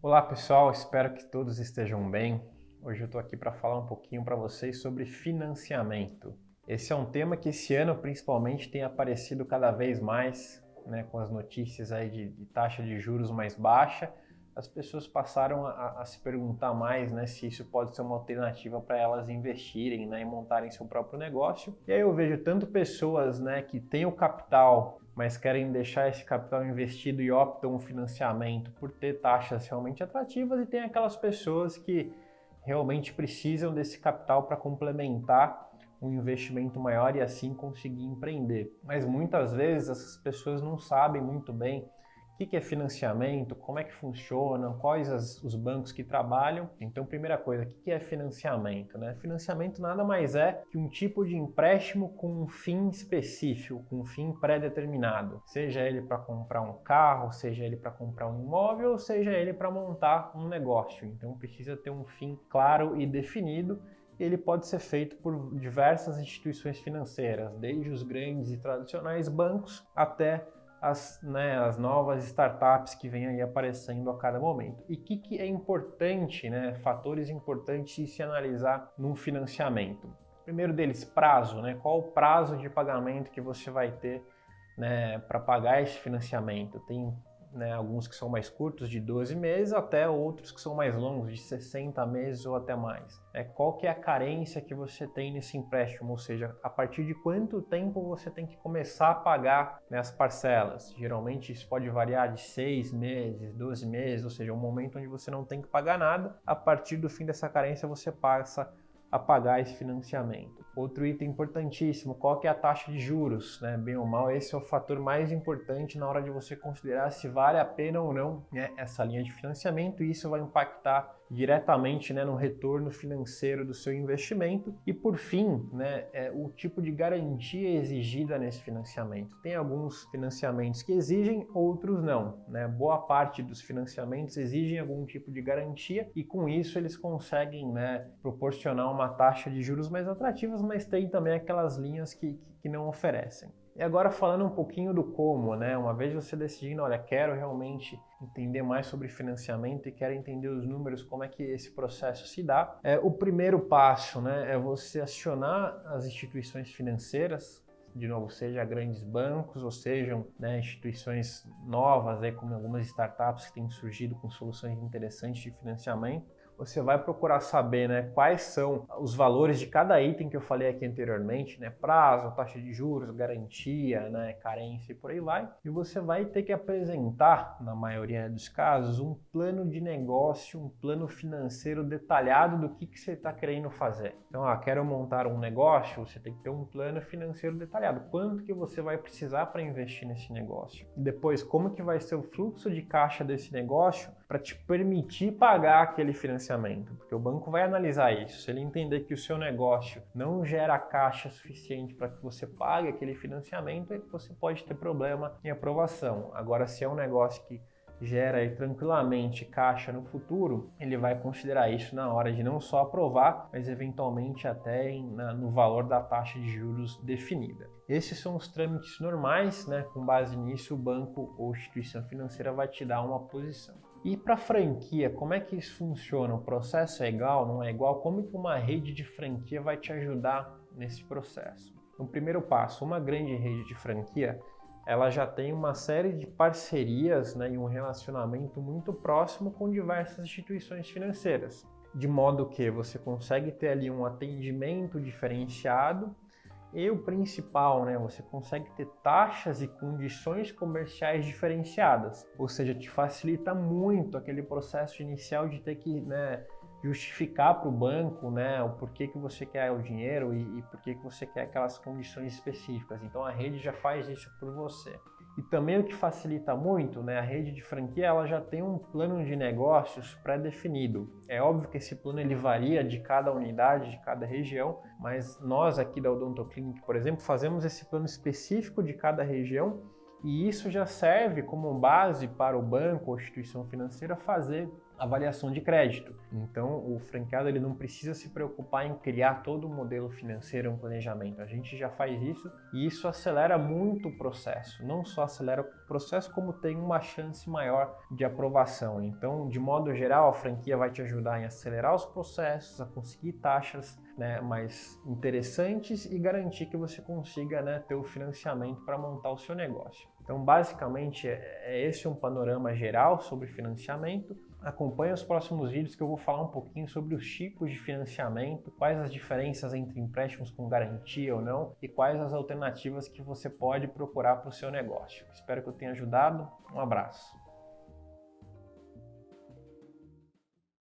Olá pessoal, espero que todos estejam bem. Hoje eu estou aqui para falar um pouquinho para vocês sobre financiamento. Esse é um tema que esse ano principalmente tem aparecido cada vez mais, com as notícias aí de taxa de juros mais baixa. As pessoas passaram a se perguntar mais, se isso pode ser uma alternativa para elas investirem, e montarem seu próprio negócio. E aí eu vejo tanto pessoas, que têm o capital, mas querem deixar esse capital investido e optam o financiamento por ter taxas realmente atrativas, e tem aquelas pessoas que realmente precisam desse capital para complementar um investimento maior e assim conseguir empreender. Mas muitas vezes essas pessoas não sabem muito bem o que é financiamento, como é que funciona, quais os bancos que trabalham. Então, primeira coisa, o que é financiamento? Financiamento nada mais é que um tipo de empréstimo com um fim específico, com um fim pré-determinado. Seja ele para comprar um carro, seja ele para comprar um imóvel, ou seja ele para montar um negócio. Então, precisa ter um fim claro e definido. Ele pode ser feito por diversas instituições financeiras, desde os grandes e tradicionais bancos até as novas startups que vêm aí aparecendo a cada momento. E o que é importante, fatores importantes de se analisar num financiamento? Primeiro deles, prazo, qual o prazo de pagamento que você vai ter para pagar esse financiamento? Tem alguns que são mais curtos, de 12 meses, até outros que são mais longos, de 60 meses ou até mais. Qual que é a carência que você tem nesse empréstimo? Ou seja, a partir de quanto tempo você tem que começar a pagar as parcelas? Geralmente isso pode variar de 6 meses, 12 meses, ou seja, um momento onde você não tem que pagar nada. A partir do fim dessa carência você passa a pagar esse financiamento. Outro item importantíssimo, qual que é a taxa de juros? Bem ou mal, esse é o fator mais importante na hora de você considerar se vale a pena ou não essa linha de financiamento, e isso vai impactar diretamente no retorno financeiro do seu investimento. E por fim, o tipo de garantia exigida nesse financiamento. Tem alguns financiamentos que exigem, outros não. Boa parte dos financiamentos exigem algum tipo de garantia, e com isso eles conseguem proporcionar uma taxa de juros mais atrativas, mas tem também aquelas linhas que não oferecem. E agora falando um pouquinho do como, uma vez você decidindo, olha, quero realmente entender mais sobre financiamento e quero entender os números, como é que esse processo se dá, o primeiro passo é você acionar as instituições financeiras, de novo, seja grandes bancos ou sejam instituições novas, como algumas startups que têm surgido com soluções interessantes de financiamento. Você vai procurar saber quais são os valores de cada item que eu falei aqui anteriormente, prazo, taxa de juros, garantia, carência e por aí vai. E você vai ter que apresentar, na maioria dos casos, um plano de negócio, um plano financeiro detalhado do que você está querendo fazer. Então, quero montar um negócio, você tem que ter um plano financeiro detalhado. Quanto que você vai precisar para investir nesse negócio? E depois, como que vai ser o fluxo de caixa desse negócio para te permitir pagar aquele financiamento, porque o banco vai analisar isso. Se ele entender que o seu negócio não gera caixa suficiente para que você pague aquele financiamento, você pode ter problema em aprovação. Agora, se é um negócio que gera aí tranquilamente caixa no futuro, ele vai considerar isso na hora de não só aprovar, mas eventualmente até no valor da taxa de juros definida. Esses são os trâmites normais, com base nisso o banco ou instituição financeira vai te dar uma posição. E para franquia, como é que isso funciona? O processo é igual, não é igual? Como que uma rede de franquia vai te ajudar nesse processo? No primeiro passo, uma grande rede de franquia, ela já tem uma série de parcerias e um relacionamento muito próximo com diversas instituições financeiras, de modo que você consegue ter ali um atendimento diferenciado. E o principal, você consegue ter taxas e condições comerciais diferenciadas, ou seja, te facilita muito aquele processo inicial de ter que justificar para o banco o porquê que você quer o dinheiro e porquê que você quer aquelas condições específicas. Então a rede já faz isso por você. E também o que facilita muito, a rede de franquia ela já tem um plano de negócios pré-definido. É óbvio que esse plano ele varia de cada unidade, de cada região, mas nós aqui da Odonto Clinic, por exemplo, fazemos esse plano específico de cada região, e isso já serve como base para o banco ou instituição financeira fazer avaliação de crédito. Então, o franqueado ele não precisa se preocupar em criar todo um modelo financeiro, um planejamento. A gente já faz isso e isso acelera muito o processo. Não só acelera o processo, como tem uma chance maior de aprovação. Então, de modo geral, a franquia vai te ajudar em acelerar os processos, a conseguir taxas, né, mais interessantes e garantir que você consiga, né, ter o financiamento para montar o seu negócio. Então, basicamente, é esse um panorama geral sobre financiamento. Acompanhe os próximos vídeos que eu vou falar um pouquinho sobre os tipos de financiamento, quais as diferenças entre empréstimos com garantia ou não e quais as alternativas que você pode procurar para o seu negócio. Espero que eu tenha ajudado. Um abraço.